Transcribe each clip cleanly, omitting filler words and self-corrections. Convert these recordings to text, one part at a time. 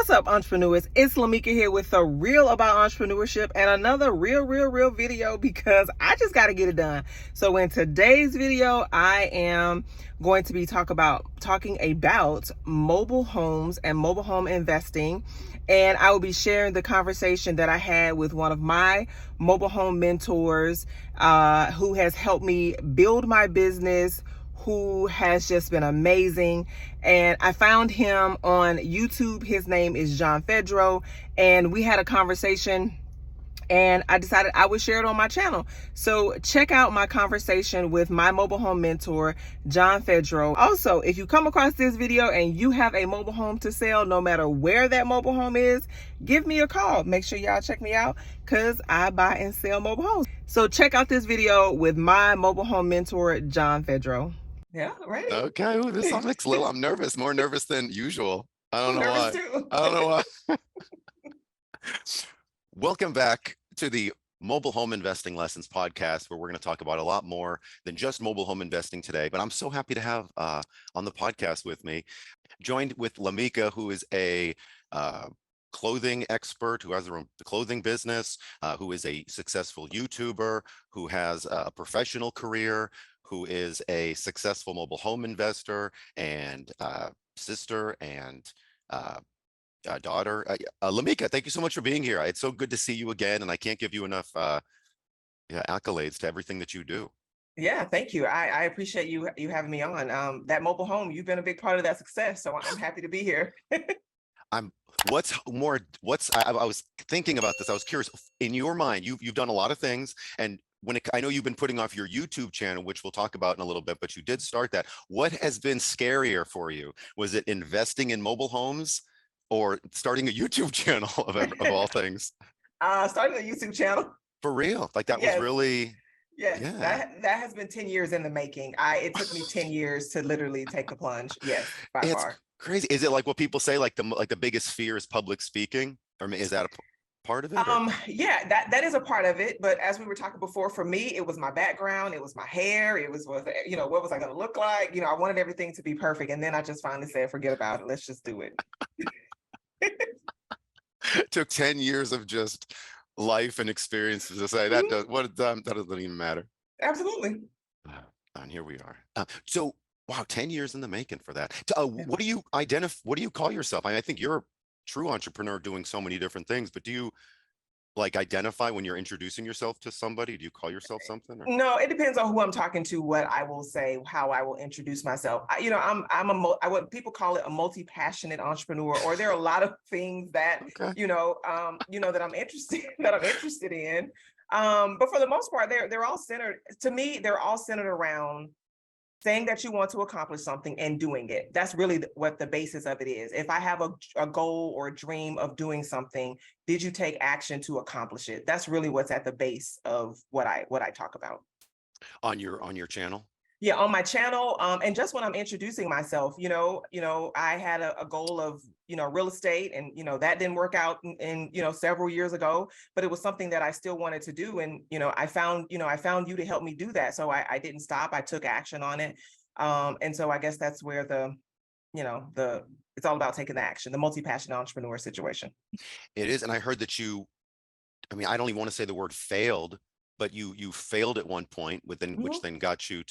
What's up, entrepreneurs? It's Lamika here with a reel about entrepreneurship and another real video because I just got to get it done. So in today's video, I am going to be talking about mobile homes and mobile home investing. And I will be sharing the conversation that I had with one of my mobile home mentors who has helped me build my business, who has just been amazing. And I found him on YouTube. His name is Fedro. And we had a conversation and I decided I would share it on my channel. So check out my conversation with my mobile home mentor, Fedro. Also, if you come across this video and you have a mobile home to sell, no matter where that mobile home is, give me a call. Make sure y'all check me out because I buy and sell mobile homes. So check out this video with my mobile home mentor, Fedro. Yeah, ready. Okay. Ooh, this sounds like a little. I'm nervous, more nervous than usual. I don't I'm know nervous why. too. I don't know why. Welcome back to the Mobile Home Investing Lessons podcast, where we're going to talk about a lot more than just mobile home investing today. But I'm so happy to have on the podcast with me, joined with Lamika, who is a clothing expert, who has her own clothing business, who is a successful YouTuber, who has a professional career, who is a successful mobile home investor and sister and daughter. Lamika, thank you so much for being here. It's so good to see you again, and I can't give you enough accolades to everything that you do. Yeah, thank you. I appreciate you having me on. That mobile home, you've been a big part of that success, so I'm happy to be here. I was thinking about this. I was curious, in your mind, you've done a lot of things, and I know you've been putting off your YouTube channel, which we'll talk about in a little bit, but you did start that. What has been scarier for you? Was it investing in mobile homes or starting a YouTube channel of all things? Starting a YouTube channel. For real? Like that was really, yes. yeah. That has been 10 years in the making. It took me 10 years to literally take the plunge. Yes, by It's far. crazy. Is it like what people say, like the biggest fear is public speaking? Or is that a part of it? Yeah, that is a part of it. But as we were talking before, for me, it was my background, it was my hair, it was what was I going to look like? I wanted everything to be perfect. And then I just finally said, forget about it. Let's just do it. It took 10 years of just life and experiences to say that that doesn't even matter. Absolutely. And here we are. So wow, 10 years in the making for that. What do you call yourself? I think you're a true entrepreneur doing so many different things, but do you like identify when you're introducing yourself to somebody? Do you call yourself something? Or? No, it depends on who I'm talking to, what I will say, how I will introduce myself. What people call it a multi-passionate entrepreneur, or there are a lot of things that, Okay. that I'm interested in. But for the most part, they're all centered, to me, they're all centered around saying that you want to accomplish something and doing it. That's really what the basis of it is. If I have a goal or a dream of doing something, did you take action to accomplish it? That's really what's at the base of what I talk about. On your channel? Yeah, on my channel. And just when I'm introducing myself, I had a goal of, real estate, and, that didn't work out in several years ago, but it was something that I still wanted to do. And, I found you to help me do that. So I didn't stop. I took action on it. And so I guess that's where it's all about taking the action, the multi-passionate entrepreneur situation. It is. And I heard that I don't even want to say the word failed, but you failed at one point which then got you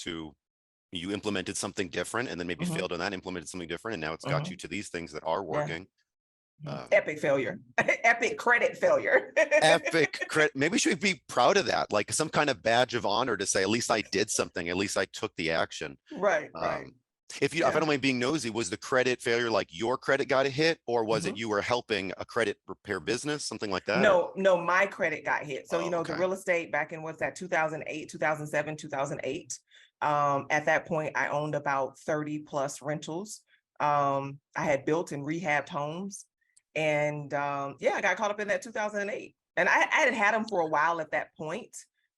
implemented something different, and then maybe failed on that, implemented something different, and now it's got you to these things that are working. Epic failure. Epic credit failure. Epic credit. Maybe we should be proud of that, like some kind of badge of honor to say, at least I did something, at least I took the action. Right. If I don't mind being nosy, was the credit failure like your credit got a hit, or was it you were helping a credit repair business, something like that? No, my credit got hit. So, the real estate back in, 2008, 2007, 2008. At that point, I owned about 30 plus rentals. I had built and rehabbed homes. And I got caught up in that 2008. And I had them for a while at that point.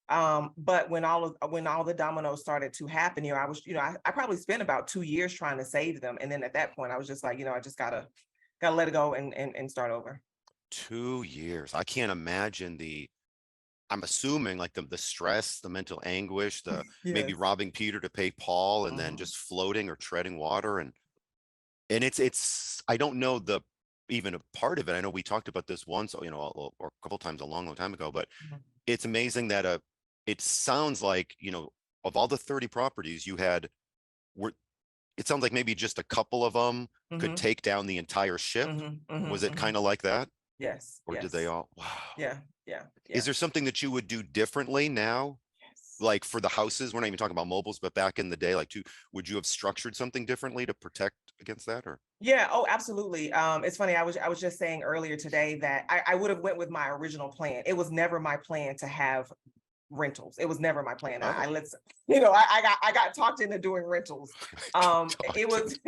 But when all the dominoes started to happen, I probably spent about 2 years trying to save them. And then at that point, I was just like, I just gotta let it go and start over. 2 years. I can't imagine I'm assuming like the stress, the mental anguish, maybe robbing Peter to pay Paul, and then just floating or treading water. And it's, I don't know even a part of it. I know we talked about this once, or a couple times a long time ago, but Mhm. it's amazing that it sounds like, of all the 30 properties you had, were it sounds like maybe just a couple of them could Mhm. take down the entire ship. Mhm. Was Mhm. it kind Mhm. of like that? Yes. Or did they Yes. all? Wow. Yeah. Yeah. Is Yeah. there something that you would do differently now? Yes. Like for the houses, we're not even talking about mobiles, but back in the day, would you have structured something differently to protect against that? Or Yeah. Oh, absolutely. It's funny. I was just saying earlier today that I would have went with my original plan. It was never my plan to have rentals. It was never my plan. I oh, let's I got talked into doing rentals. It talked. was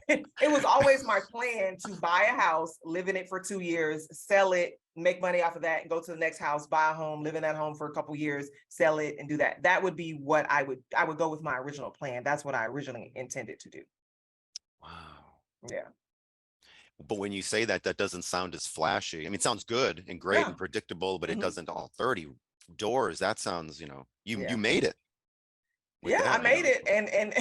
it was always my plan to buy a house, live in it for 2 years, sell it, make money off of that, and go to the next house, buy a home, live in that home for a couple years, sell it, and do that. That would be what I would go with my original plan. That's what I originally intended to do. Wow. Yeah. But when you say that, that doesn't sound as flashy. I mean, it sounds good and great Yeah. and predictable, but it Hmm. doesn't all 30 doors. That sounds, you Yeah. made it with Yeah, I that. I made know. it, and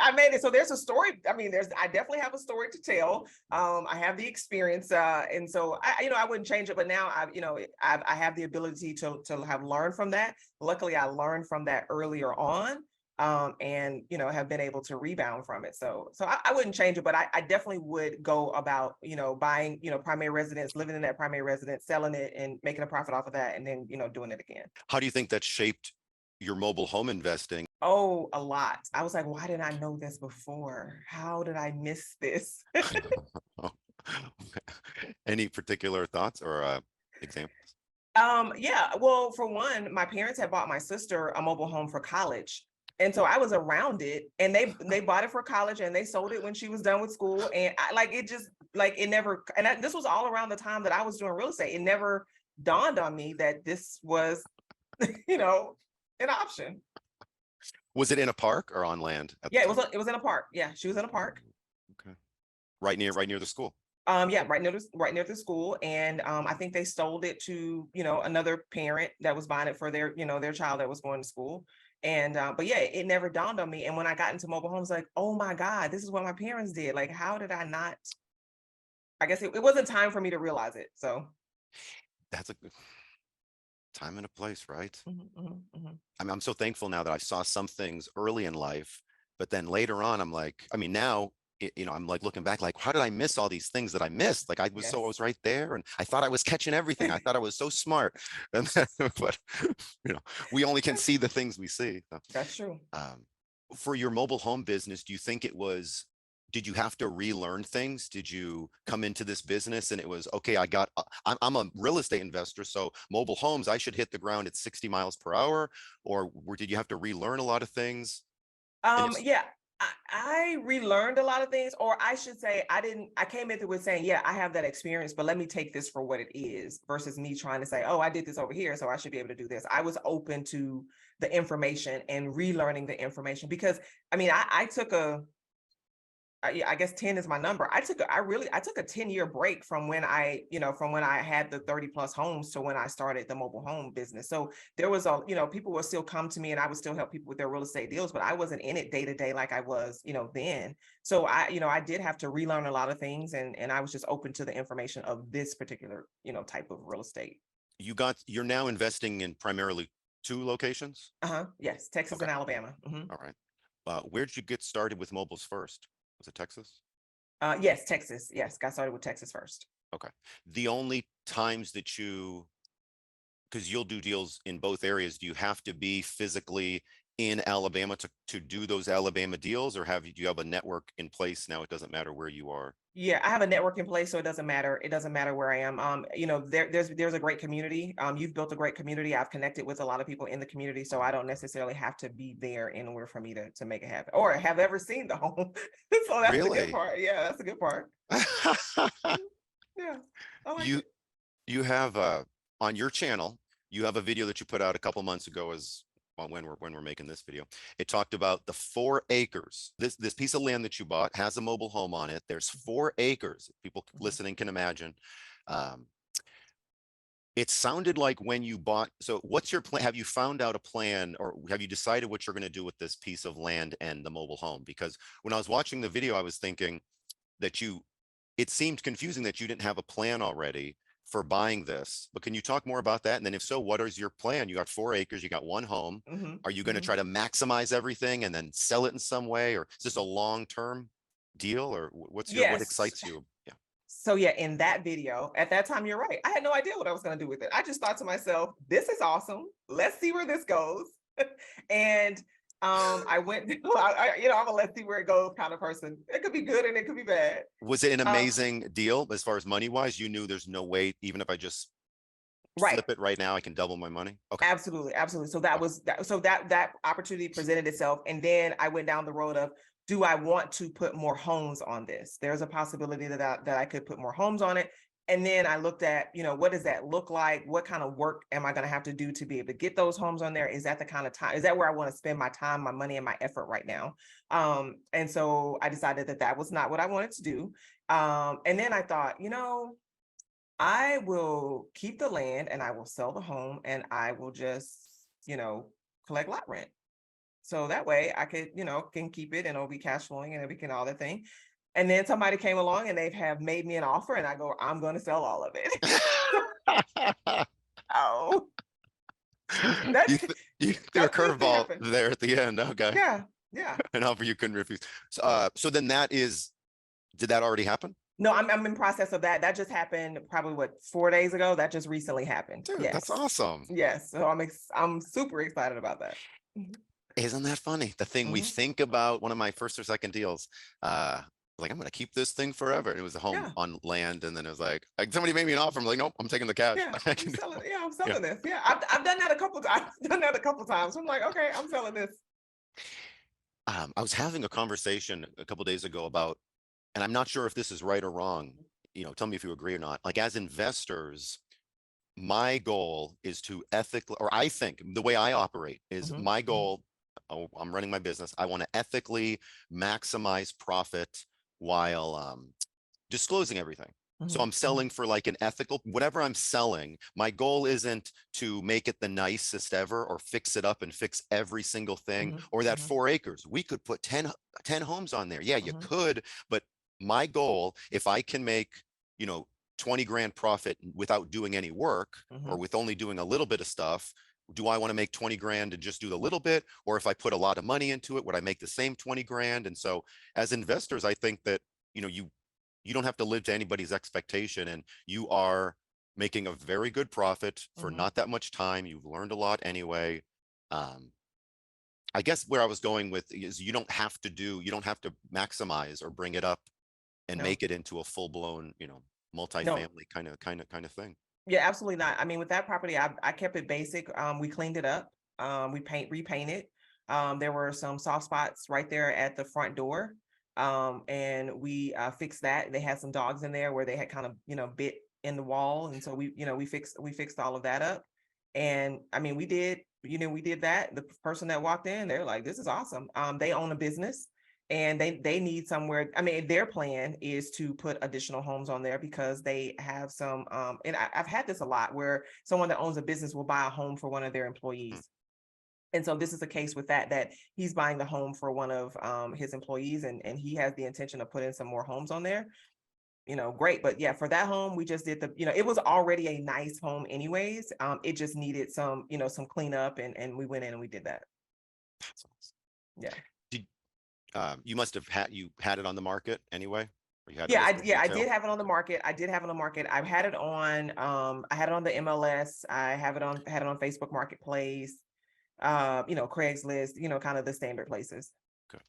I made it. So there's a story. I mean, I definitely have a story to tell. I have the experience, and so I wouldn't change it. But now I have the ability to have learned from that. Luckily, I learned from that earlier on, and have been able to rebound from it. So I wouldn't change it, but I definitely would go about buying primary residence, living in that primary residence, selling it, and making a profit off of that, and then doing it again. How do you think that shaped your mobile home investing? Oh, a lot. I was like, why didn't I know this before? How did I miss this? Any particular thoughts or examples? Yeah, well, for one, my parents had bought my sister a mobile home for college. And so I was around it, and they bought it for college, and they sold it when she was done with school. And it just like it never this was all around the time that I was doing real estate. It never dawned on me that this was, you know, an option. Was it in a park or on land at the Yeah, time? it was in a park. Yeah, she was in a park. Okay. Right near the school. Yeah, right near the school, and I think they sold it to another parent that was buying it for their child that was going to school, and but yeah, it never dawned on me. And when I got into mobile homes, like, oh my God, this is what my parents did. Like, how did I not? I guess it wasn't time for me to realize it. So, That's a good time and a place, right? mhm, mhm, mhm. I'm so thankful now that I saw some things early in life, but then later on, I'm like, I mean, now, I'm like looking back, like, how did I miss all these things that I missed? Like, I was Yes, right there, and I thought I was catching everything. I thought I was so smart, and then, but you know, we only can see the things we see. So, that's true. um, for your mobile home business, do you think did you have to relearn things? Did you come into this business and it was, okay, I'm a real estate investor, so mobile homes, I should hit the ground at 60 miles per hour, or did you have to relearn a lot of things? And if, Yeah, I relearned a lot of things, or I should say, I didn't. I came into it saying, yeah, I have that experience, but let me take this for what it is, versus me trying to say, oh, I did this over here, so I should be able to do this. I was open to the information and relearning the information because, I mean, I took yeah, I guess 10 is my number. I took a 10-year break from from when I had the 30 plus homes to when I started the mobile home business. So there was people would still come to me and I would still help people with their real estate deals, but I wasn't in it day to day like I was, then. So I did have to relearn a lot of things, and I was just open to the information of this particular, type of real estate. you're now investing in primarily two locations? Uh-huh. Yes, Texas Okay, and Alabama. Hmm. all right. Where did you get started with mobiles first? Was it Texas? Yes, Texas. Yes, got started with Texas first. Okay. The only times that because you'll do deals in both areas, do you have to be physically in Alabama to do those Alabama deals, or do you have a network in place now? It doesn't matter where you are. Yeah, I have a network in place, so it doesn't matter. It doesn't matter where I am. There's a great community. You've built a great community. I've connected with a lot of people in the community, so I don't necessarily have to be there in order for me to make it happen, or have ever seen the home. So that's the good Really? part. Yeah, that's the good part. Yeah, I like You it. you have on your channel, you have a video that you put out a couple months ago as well, when we're making this video. It talked about the 4 acres. This piece of land that you bought has a mobile home on it. There's 4 acres. People Mhm. listening can imagine. Um, it sounded like when you bought, so what's your plan? Have you found out a plan, or have you decided what you're going to do with this piece of land and the mobile home? Because when I was watching the video, I was thinking that it seemed confusing that you didn't have a plan already for buying this, but can you talk more about that? And then if so, what is your plan? You got 4 acres, you got one home. Are you going to try to maximize everything and then sell it in some way? Or is this a long-term deal, or what Yes. excites you? Yeah. So yeah, in that video, at that time, you're right. I had no idea what I was going to do with it. I just thought to myself, this is awesome. Let's see where this goes. And I went, I'm a let's see where it goes kind of person. It could be good and it could be bad. Was it an Um, amazing deal as far as money wise? You knew there's no way, even if I just right. flip it right now, I can double my money. Okay. Absolutely, absolutely. So that Okay. was that. So that opportunity presented itself, and then I went down the road of, do I want to put more homes on this? There's a possibility that I could put more homes on it. And then I looked at, what does that look like? What kind of work am I going to have to do to be able to get those homes on there? Is that the kind of time? Is that where I want to spend my time, my money, and my effort right now? And so I decided that was not what I wanted to do. And then I thought, I will keep the land and I will sell the home and I will just, collect lot rent. So that way I could, can keep it and it'll be cash flowing and everything, all that thing. And then somebody came along and they have made me an offer and I go, I'm going to sell all of it. Oh, You, that's, th- you threw a that's just to curveball happen. there at the end. Okay. Yeah. Yeah. An offer you couldn't refuse. So, Yeah. so then did that already happen? No, I'm in process of that. That just happened probably 4 days ago. That just recently happened. Dude, that's Yes. awesome. Yes. So I'm super excited about that. Isn't that funny? The thing we Mhm. think about, one of my first or second deals, like I'm going to keep this thing forever. And it was a home Yeah. on land. And then it was like somebody made me an offer. I'm like, nope, I'm taking the cash. Yeah, I I'm can do selling. it. Yeah, I'm Yeah. selling this. Yeah, I've done that a couple times. I've done that a couple times. I'm like, okay, I'm selling this. I was having a conversation a couple days ago about, and I'm not sure if this is right or wrong. Tell me if you agree or not. Like as investors, my goal is to ethically, or I think the way I operate is Mhm, my mhm, goal. Oh, I'm running my business. I want to ethically maximize profit while disclosing everything. So mhm, I'm mhm, selling for like an ethical, whatever I'm selling. My goal isn't to make it the nicest ever or fix it up and fix every single thing, mhm, or that mhm, 4 acres. We could put 10 homes on there. Yeah, you mhm, could, but my goal, if I can make, you know, 20 grand profit without doing any work or mhm. with only doing a little bit of stuff, do I want to make 20 grand and just do the little bit? Or if I put a lot of money into it, would I make the same 20 grand? And so as investors, I think that, you don't have to live to anybody's expectation, and you are making a very good profit for Mhm. not that much time. You've learned a lot anyway. Um, I guess where I was going with is you don't have to maximize or bring it up and No, make it into a full blown, no. multifamily kind of thing. Yeah, absolutely not. I mean, with that property, I kept it basic. We cleaned it up. We repainted. There were some soft spots right there at the front door. And we fixed that. They had some dogs in there where they had kind of, bit in the wall. And so we fixed all of that up. And I mean, we did that. The person that walked in, they're like, this is awesome. They own a business and they need somewhere. I mean, their plan is to put additional homes on there because they have some and I've had this a lot where someone that owns a business will buy a home for one of their Mm. employees. And so this is a case with that he's buying the home for one of his employees, and he has the intention of putting some more homes on there. Great. But yeah, for that home, we just did it was already a nice home anyways. It just needed some cleanup, and we went in and we did that. That's awesome. Yeah. Did, you must have had it on the market anyway, or you had it Yeah, listed I retail? did have it on the market. I did have it on the market. I've had it on I had it on the MLS. I had it on Facebook Marketplace, Craigslist, kind of the standard places. Okay.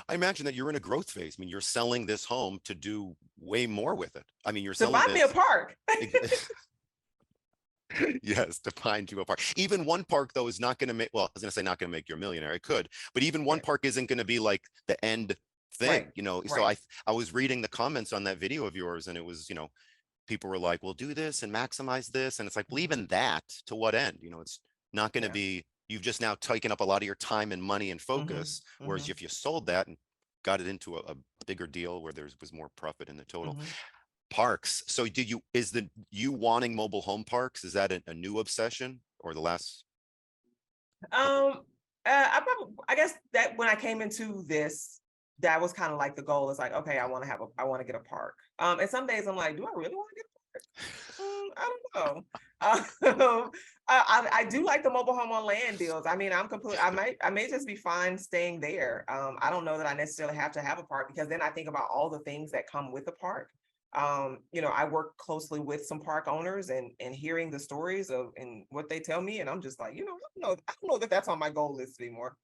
I imagine that you're in a growth phase. I mean, you're selling this home to do way more with it. I mean, you're To selling buy me a this. park. Yes, to find you a park. Even one park though is not going to make, well, I was going to say not going to make you a millionaire. It could, but even one Right. park isn't going to be like the end Right. thing, So Right. I was reading the comments on that video of yours, and it was, people were like, "Well, do this and maximize this," and it's like, well, Mhm. even that, to what end? It's not going to Yeah. be. You've just now taken up a lot of your time and money and Hmm. focus. Whereas Hmm. if you sold that and got it into a bigger deal where there was more profit in the total. Hmm. Parks. So you wanting mobile home parks, is that a new obsession or the last couple? I guess that when I came into this, that was kind of like the goal. Is like, okay, I want to get a park. And some days I'm like, do I really want to get a park? I don't know. I do like the mobile home on land deals. I mean, I may just be fine staying there. I don't know that I necessarily have to have a park, because then I think about all the things that come with a park. I work closely with some park owners, and hearing the stories of and what they tell me, and I'm just like, I don't know that that's on my goal list anymore.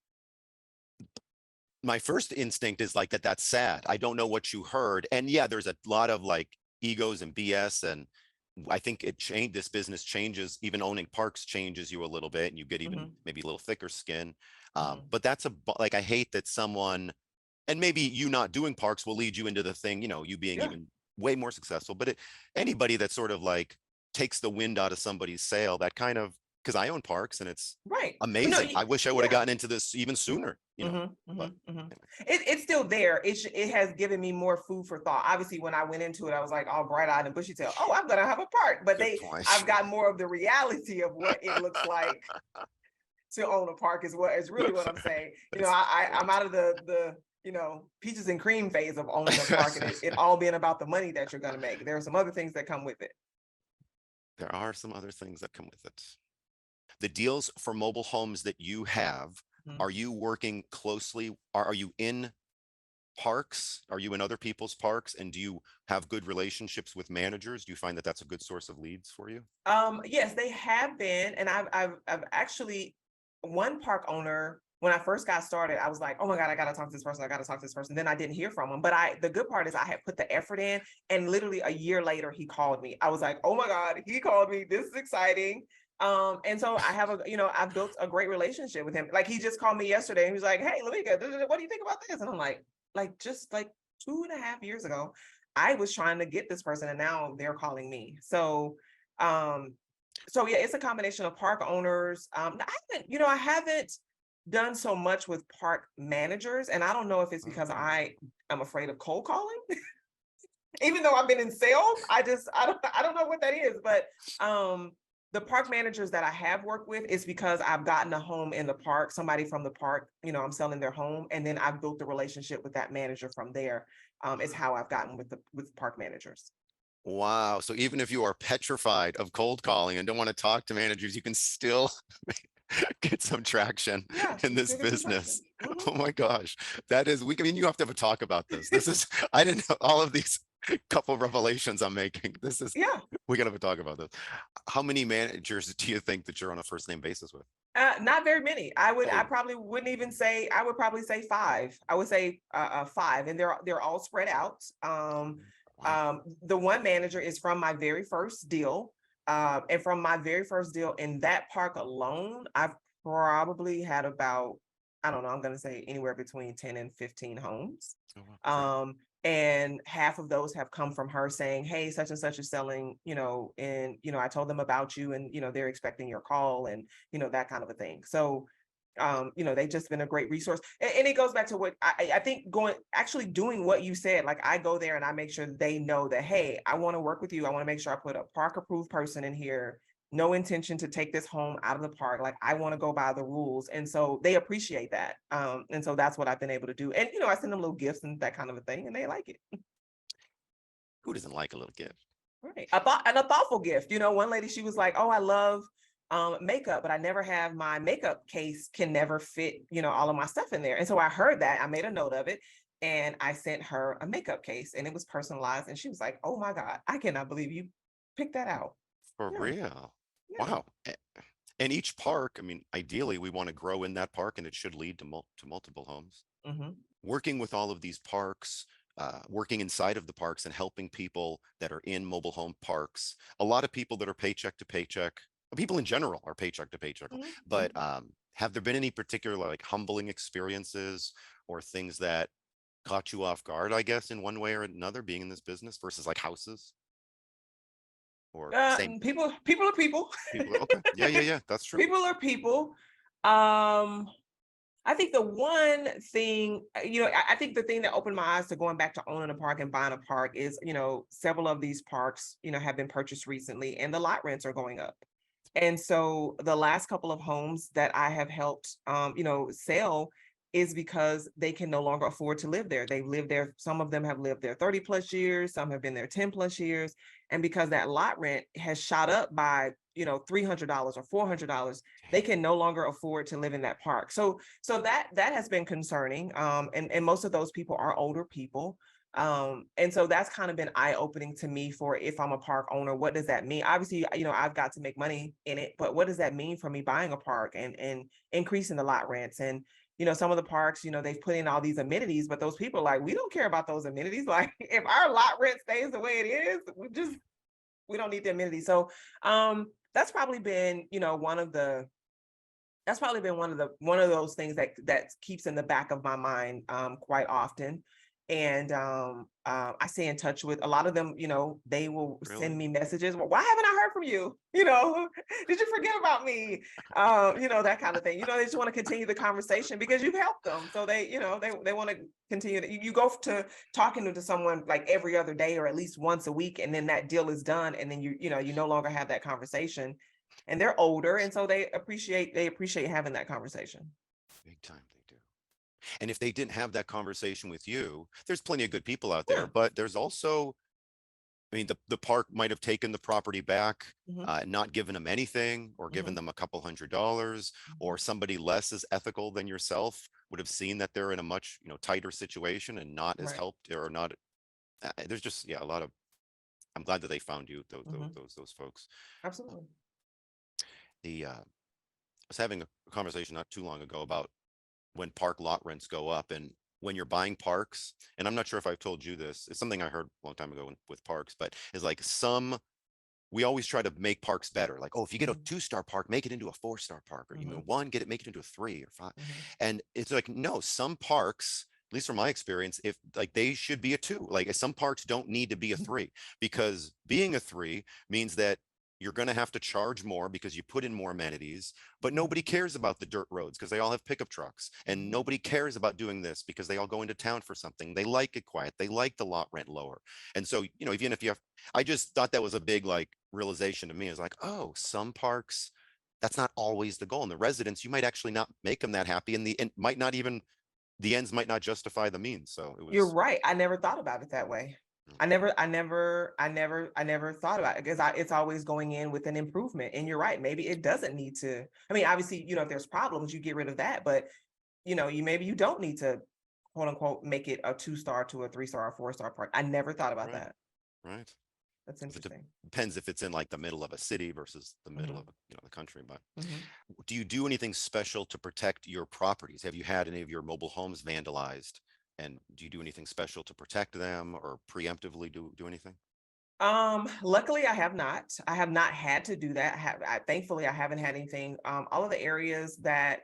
My first instinct is like that's sad. I don't know what you heard. And yeah, there's a lot of like egos and BS. And I think this business changes, even owning parks changes you a little bit, and you get even Hmm. maybe a little thicker skin. Hmm. But like, I hate that someone, and maybe you not doing parks will lead you into the thing, you being Yeah, even way more successful. But anybody that sort of like takes the wind out of somebody's sail, that kind of, because I own parks and it's right. But no, amazing. I wish I would have yeah. gotten into this even sooner, Mm-hmm, but mm-hmm, mm-hmm. anyway, It's still there. It has given me more food for thought. Obviously, when I went into it, I was like all bright eyed and bushy tail. Oh, I'm gonna have a park. But good point. I've got more of the reality of what it looks like to own a park, is really what I'm saying. That's a good I'm point. out of the peaches and cream phase of owning a park, and it all being about the money that you're gonna make. There are some other things that come with it. There are some other things that come with it. The deals for mobile homes that you have, Mhm. are you working closely? Are you in parks? Are you in other people's parks? And do you have good relationships with managers? Do you find that that's a good source of leads for you? Yes, they have been, and I've actually, one park owner. When I first got started, I was like, "Oh my God, I gotta talk to this person. I gotta talk to this person." Then I didn't hear from him. But the good part is I had put the effort in, and literally a year later, he called me. I was like, "Oh my God, he called me. This is exciting." And so I've built a great relationship with him. Like, he just called me yesterday, and he was like, "Hey, Lamika, what do you think about this?" And I'm like just like 2.5 years ago, I was trying to get this person, and now they're calling me. Um, so yeah, it's a combination of park owners. I haven't done so much with park managers, and I don't know if it's because Oh. I am afraid of cold calling. Even though I've been in sales, I don't know what that is, but the park managers that I have worked with is because I've gotten a home in the park, somebody from the park, I'm selling their home, and then I've built a relationship with that manager from there. Is how I've gotten with park managers. Wow. So even if you are petrified of cold calling and don't want to talk to managers, you can still get some traction Yeah, in you this still get some traction. business. Oh my gosh. I mean, you have to have a talk about this. I didn't know all of these couple revelations I'm making. Yeah. We gotta have a talk about this. How many managers do you think that you're on a first name basis with? Not very many. I Oh, probably wouldn't even say. I would probably say five. I would say five, and they're all spread out. wow. The one manager is from my very first deal, and from my very first deal in that park alone, I've probably had about, I don't know, I'm going to say anywhere between 10 and 15 homes. Oh, wow. Great. Um, and half of those have come from her saying, "Hey, such and such is selling, and I told them about you, and they're expecting your call," and that kind of a thing. So they've just been a great resource. And it goes back to what I think, actually doing what you said. Like, I go there and I make sure that they know that, hey, I want to work with you. I want to make sure I put a park approved person in here. No intention to take this home out of the park. Like, I want to go by the rules. And so they appreciate that. And so that's what I've been able to do. And I send them little gifts and that kind of a thing, and they like it. Who doesn't like a little gift? Right. A thoughtful gift. One lady, she was like, "Oh, I love makeup, but I never have my makeup case can never fit, all of my stuff in there." And so I heard that. I made a note of it, and I sent her a makeup case, and it was personalized. And she was like, "Oh my God, I cannot believe you picked that out." For Yeah, real. yeah. Wow. And each park, I mean, ideally, we want to grow in that park and it should lead to multiple homes. Hmm. Working with all of these parks, working inside of the parks and helping people that are in mobile home parks. A lot of people that are paycheck to paycheck, people in general are paycheck to paycheck, but Hmm. have there been any particular like humbling experiences or things that caught you off guard, I guess, in one way or another, being in this business versus like houses or same People are people. people? Okay. Yeah, yeah, yeah. That's true. People are people. Um, I think the one thing, I think the thing that opened my eyes to going back to owning a park and buying a park is, several of these parks, have been purchased recently, and the lot rents are going up. And so the last couple of homes that I have helped, sell, is because they can no longer afford to live there. They've lived there. Some of them have lived there 30 plus years. Some have been there 10 plus years. And because that lot rent has shot up by, $300 or $400, they can no longer afford to live in that park. So that has been concerning. And most of those people are older people. And so that's kind of been eye-opening to me for if I'm a park owner, what does that mean? Obviously, I've got to make money in it, but what does that mean for me buying a park and increasing the lot rents? And some of the parks, they've put in all these amenities, but those people are like, we don't care about those amenities. Like if our lot rent stays the way it is, we don't need the amenities. So that's probably been, one of those things that keeps in the back of my mind quite often. And I stay in touch with a lot of them. They will send me messages. Well, why haven't I heard from you? Did you forget about me? That kind of thing. They just want to continue the conversation because you've helped them. So they want to continue. You go to talking to someone like every other day or at least once a week, and then that deal is done, and then you no longer have that conversation. And they're older, and so they appreciate having that conversation. Big time, they do. And if they didn't have that conversation with you, there's plenty of good people out Yeah. there, but there's also, I mean, the park might have taken the property back, not given them anything, or given them a couple $100, or somebody less as ethical than yourself would have seen that they're in a much, tighter situation and not as helped or not. There's just, a lot of, I'm glad that they found you, those folks. Absolutely. I was having a conversation not too long ago about when park lot rents go up, and when you're buying parks, and I'm not sure if I've told you this, it's something I heard a long time ago with parks, but it's like we always try to make parks better. Like, oh, if you get a 2-star park, make it into a 4-star park, or make it into a 3 or 5. And it's like, no, some parks, at least from my experience, if like they should be a 2. Like some parks don't need to be a 3, because being a 3 means that you're going to have to charge more because you put in more amenities, but nobody cares about the dirt roads because they all have pickup trucks, and nobody cares about doing this because they all go into town for something. They like it quiet. They like the lot rent lower. And so, even if you have, I just thought that was a big like realization to me. Is like, oh, some parks, that's not always the goal. And the residents, you might actually not make them that happy, and the ends might not justify the means. So it was. You're right. I never thought about it that way. I never thought about it because it's always going in with an improvement. And you're right. Maybe it doesn't need to. I mean, obviously, if there's problems, you get rid of that. But you don't need to, quote unquote, make it a 2-star to a 3-star or 4-star park. I never thought about that. Right. That's interesting. Depends if it's in like the middle of a city versus the middle of the country. But do you do anything special to protect your properties? Have you had any of your mobile homes vandalized? And do you do anything special to protect them or preemptively do anything? Luckily I have not. I have not had to do that. Thankfully I haven't had anything. All of the areas that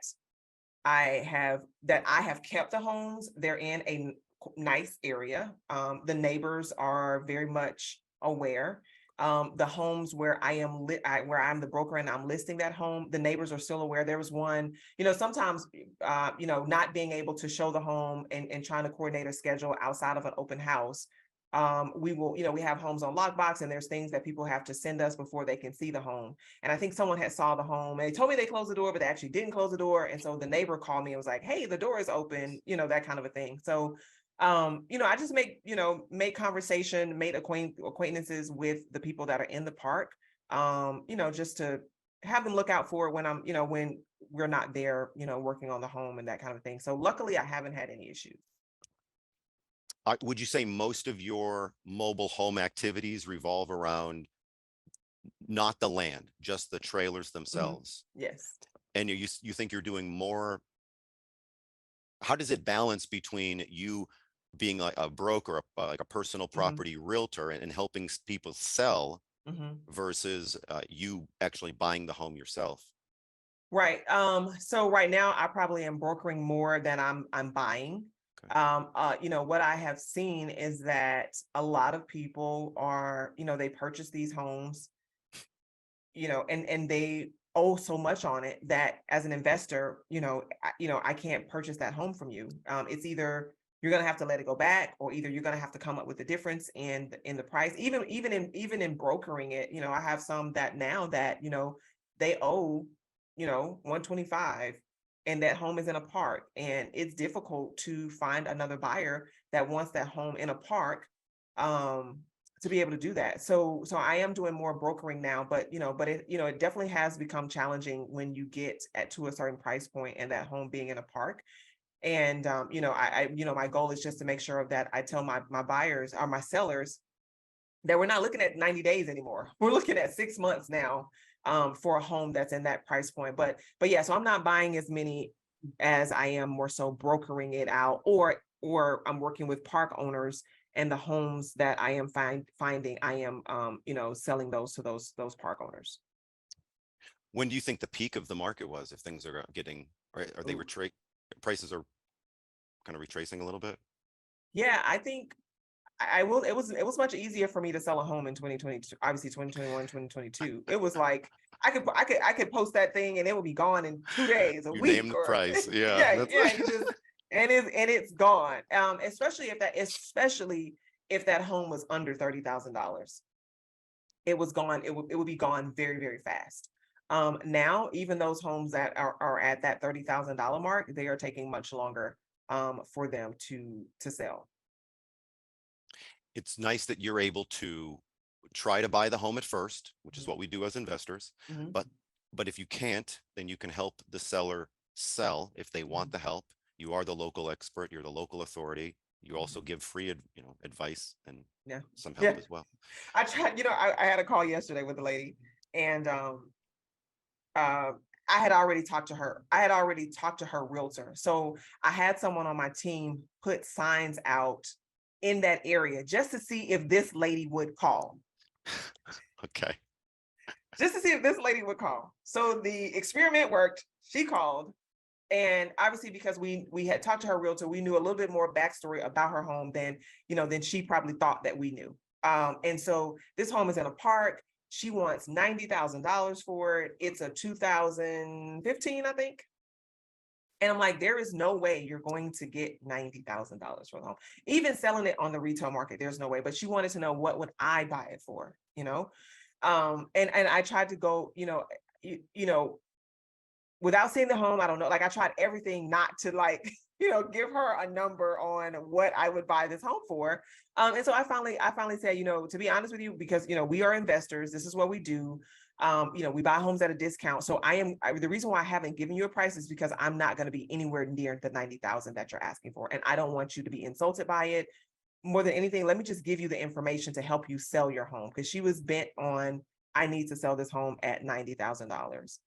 I have kept the homes, they're in a nice area. The neighbors are very much aware. The homes where where I'm the broker and I'm listing that home, the neighbors are still aware. There was one, sometimes, not being able to show the home and trying to coordinate a schedule outside of an open house. We have homes on lockbox, and there's things that people have to send us before they can see the home. And I think someone had saw the home and they told me they closed the door, but they actually didn't close the door. And so the neighbor called me and was like, hey, the door is open, that kind of a thing. So I just make conversation, made acquaintances with the people that are in the park, just to have them look out for when when we're not there, working on the home and that kind of thing. So luckily I haven't had any issues. Would you say most of your mobile home activities revolve around not the land, just the trailers themselves? Yes. And you think you're doing more? How does it balance between you being like a broker, like a personal property realtor, and helping people sell versus you actually buying the home yourself? Right. So right now I probably am brokering more than I'm buying. What I have seen is that a lot of people are, they purchase these homes, and they owe so much on it that as an investor, I can't purchase that home from you. It's either you're going to have to let it go back, or either you're going to have to come up with a difference in the price. Even in brokering it, I have some that now that, they owe, 125. and that home is in a park, and it's difficult to find another buyer that wants that home in a park, to be able to do that. So I am doing more brokering now, but it definitely has become challenging when you get to a certain price point and that home being in a park. And my goal is just to make sure of that. I tell my buyers or my sellers that we're not looking at 90 days anymore. We're looking at 6 months now, for a home that's in that price point. But yeah, so I'm not buying as many as I am more so brokering it out, or I'm working with park owners, and the homes that I am finding, I am selling those to those park owners. When do you think the peak of the market was? If things are getting, are they Ooh. prices are kind of retracing a little bit? Yeah, I think I will. It was much easier for me to sell a home in 2022. Obviously, 2021, 2022. It was like I could post that thing and it would be gone in 2 days, a You name week, the or price. Yeah, yeah, that's yeah. You just and it's gone. Especially if that home was under $30,000, it was gone. It would be gone very, very fast. Now, even those homes that are at that $30,000 mark, they are taking much longer for them to sell. it's nice that you're able to try to buy the home at first, which is Mhm, what we do as investors. mhm, But if you can't, then you can help the seller sell if they want mhm, the help. You are the local expert, you're the local authority. You also mhm. give free, advice and Yeah, some help yeah. as well. I tried. I had a call yesterday with a lady, and uh, I had already talked to her. I had already talked to her realtor. So I had someone on my team put signs out in that area just to see if this lady would call. Okay. Just to see if this lady would call. So the experiment worked. She called, and obviously because we had talked to her realtor, we knew a little bit more backstory about her home than she probably thought that we knew. And so this home is in a park. She wants $90,000 for it. It's a 2015, I think. And I'm like, there is no way you're going to get $90,000 for the home. Even selling it on the retail market, there's no way. But she wanted to know, what would I buy it for? And I tried to go, you know, without seeing the home. I don't know. Like, I tried everything not to, like, give her a number on what I would buy this home for. And so I finally said, to be honest with you, because we are investors. This is what we do. We buy homes at a discount. So the reason why I haven't given you a price is because I'm not going to be anywhere near the 90,000 that you're asking for, and I don't want you to be insulted by it. More than anything, let me just give you the information to help you sell your home, because she was bent on, I need to sell this home at $90,000.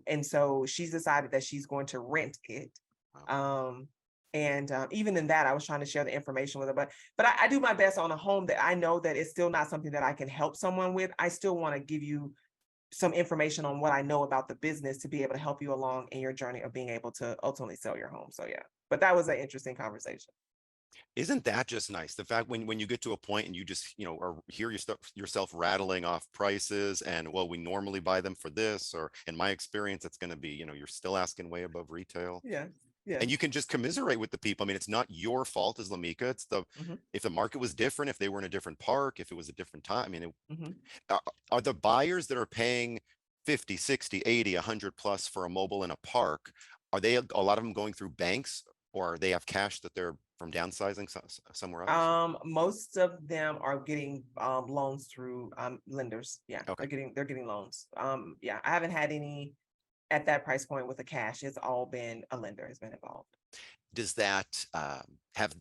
And so she's decided that she's going to rent it. Wow. And even in that, I was trying to share the information with her, but I do my best on a home that I know that it's still not something that I can help someone with. I still want to give you some information on what I know about the business to be able to help you along in your journey of being able to ultimately sell your home. So yeah, but that was an interesting conversation. Isn't that just nice? The fact when you get to a point and you just, or hear yourself rattling off prices and, well, we normally buy them for this, or in my experience, it's going to be, you're still asking way above retail. Yeah, yeah. And you can just commiserate with the people. I mean, it's not your fault as Lamika. Hmm. If the market was different, if they were in a different park, if it was a different time, I mean, Hmm. are the buyers that are paying 50, 60, 80, 100 plus for a mobile in a park, are they, a lot of them going through banks, or they have cash that they're from downsizing somewhere else? Most of them are getting loans through lenders. Yeah, Okay. they're getting loans. Yeah, I haven't had any at that price point with the cash. It's all been a lender has been involved. Does that have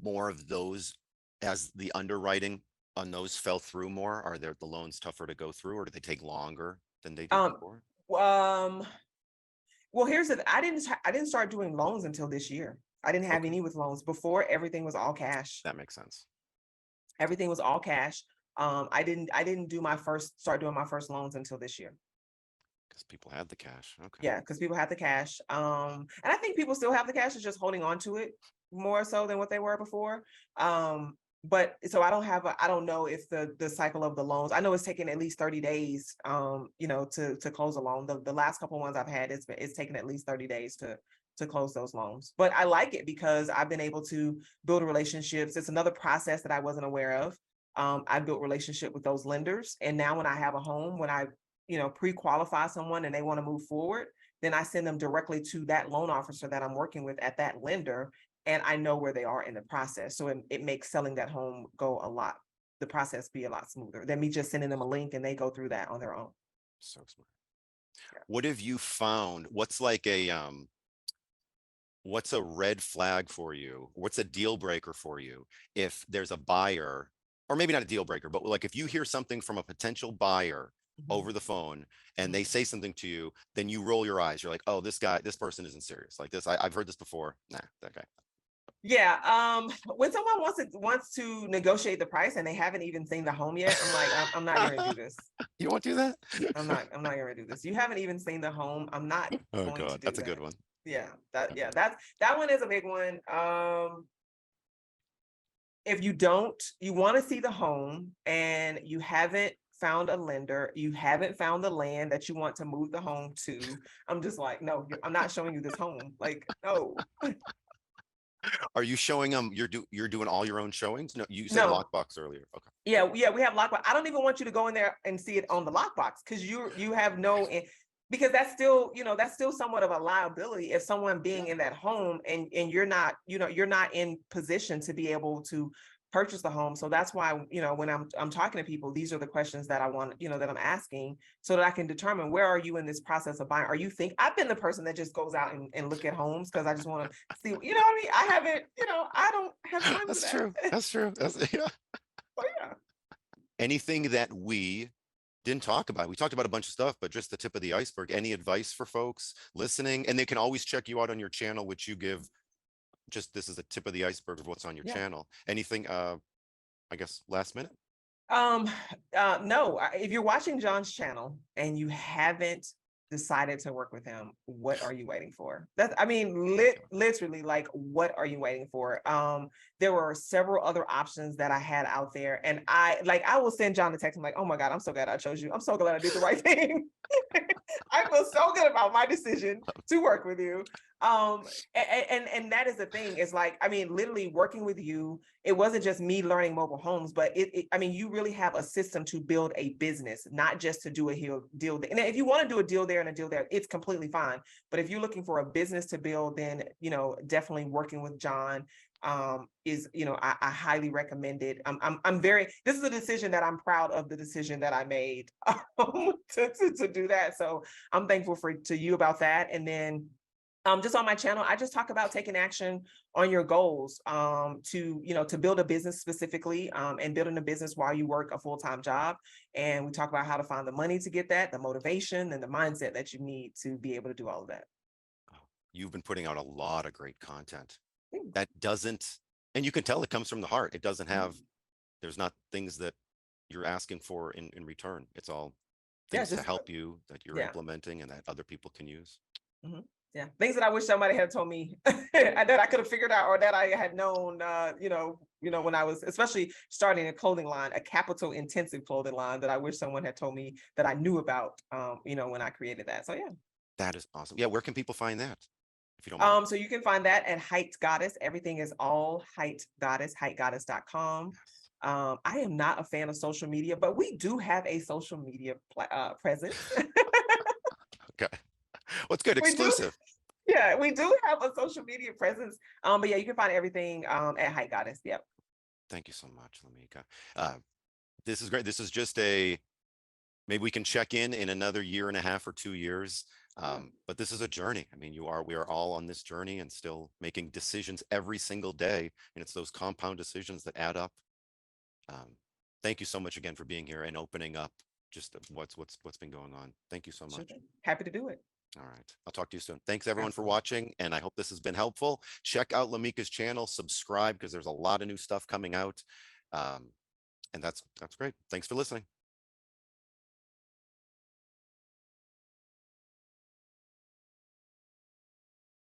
more of those, as the underwriting on those fell through more? Are the loans tougher to go through, or do they take longer than they did Um, before? um, well, I didn't start doing loans until this year. I didn't have Okay, any with loans before. Everything was all cash. that makes sense. Everything was all cash. I didn't start doing my first loans until this year. Because people had the cash. Okay. Yeah, because people have the cash. And I think people still have the cash, is just holding on to it more so than what they were before. But so I don't know if the cycle of the loans, I know it's taken at least 30 days, to close a loan. The last couple ones I've had, it's taken at least 30 days to close those loans. But I like it because I've been able to build relationships. It's another process that I wasn't aware of. I built relationship with those lenders. And now when I have a home, when I pre-qualify someone and they want to move forward, then I send them directly to that loan officer that I'm working with at that lender, and I know where they are in the process. So it makes selling that home the process be a lot smoother than me just sending them a link and they go through that on their own. So smart. Yeah. What have you found? What's a red flag for you? What's a deal breaker for you if there's a buyer, or maybe not a deal breaker, but like if you hear something from a potential buyer Mhm. over the phone and Mhm. they say something to you, then you roll your eyes. You're like, oh, this person isn't serious. Like this, I've heard this before. Nah, that guy. Yeah. When someone wants to negotiate the price and they haven't even seen the home yet, I'm like, I'm not going to do this. You won't do that? I'm not going to do this. You haven't even seen the home. I'm not Oh going to God, do that's a that. good one. Yeah, that one is a big one. If you want to see the home and you haven't found a lender, you haven't found the land that you want to move the home to, I'm just like, no, I'm not showing you this home. Like, no. Are you showing them? You're doing all your own showings? No, you said No. lockbox earlier. Okay. Yeah, we have lockbox. I don't even want you to go in there and see it on the lockbox because you have no, because that's still somewhat of a liability if someone being in that home and you're not, you're not in position to be able to purchase the home. So that's why, when I'm talking to people, these are the questions that I want, that I'm asking so that I can determine where are you in this process of buying. I've been the person that just goes out and look at homes because I just want to see, what I mean? I haven't, I don't have time for That's that. true. That's true. Yeah. So yeah. Anything that we didn't talk about? We talked about a bunch of stuff, but just the tip of the iceberg. Any advice for folks listening? And they can always check you out on your channel, which you give. Just this is a tip of the iceberg of what's on your Yeah. channel. Anything? I guess last minute. No, if you're watching John's channel and you haven't decided to work with him, what are you waiting for? I mean, literally, like, what are you waiting for? There were several other options that I had out there, and I will send John a text. I'm like, oh my God, I'm so glad I chose you. I'm so glad I did the right thing. I feel so good about my decision to work with you. And that is the thing, is like, I mean, literally working with you, it wasn't just me learning mobile homes, but I mean, you really have a system to build a business, not just to do a deal there. And if you want to do a deal there and a deal there, it's completely fine. But if you're looking for a business to build, then, definitely working with John is, I highly recommend it. This is a decision that I'm proud of, the decision that I made to do that. So I'm thankful to you about that. And then just on my channel, I just talk about taking action on your goals to build a business specifically, and building a business while you work a full-time job. And we talk about how to find the money to get that, the motivation and the mindset that you need to be able to do all of that. You've been putting out a lot of great content that doesn't, and you can tell it comes from the heart. It doesn't have, there's not things that you're asking for in return. It's all things to help you that you're implementing and that other people can use. Mm-hmm. Yeah, things that I wish somebody had told me that I could have figured out, or that I had known, when I was, especially starting a clothing line, a capital intensive clothing line, that I wish someone had told me that I knew about, when I created that. So yeah. That is awesome. Yeah, where can people find that, if you don't mind? So you can find that at Height Goddess. Everything is all Height Goddess, heightgoddess.com. I am not a fan of social media, but we do have a social media presence. Okay. What's good? Exclusive. Yeah, we do have a social media presence. But yeah, you can find everything at Height Goddess. Yep. Thank you so much, Lamika. This is great. This is just maybe we can check in another year and a half or 2 years. But this is a journey. I mean, we are all on this journey and still making decisions every single day. And it's those compound decisions that add up. Thank you so much again for being here and opening up just what's been going on. Thank you so much. Sure. Happy to do it. All right. I'll talk to you soon. Thanks everyone for watching. And I hope this has been helpful. Check out Lamika's channel, subscribe, because there's a lot of new stuff coming out. And that's great. Thanks for listening.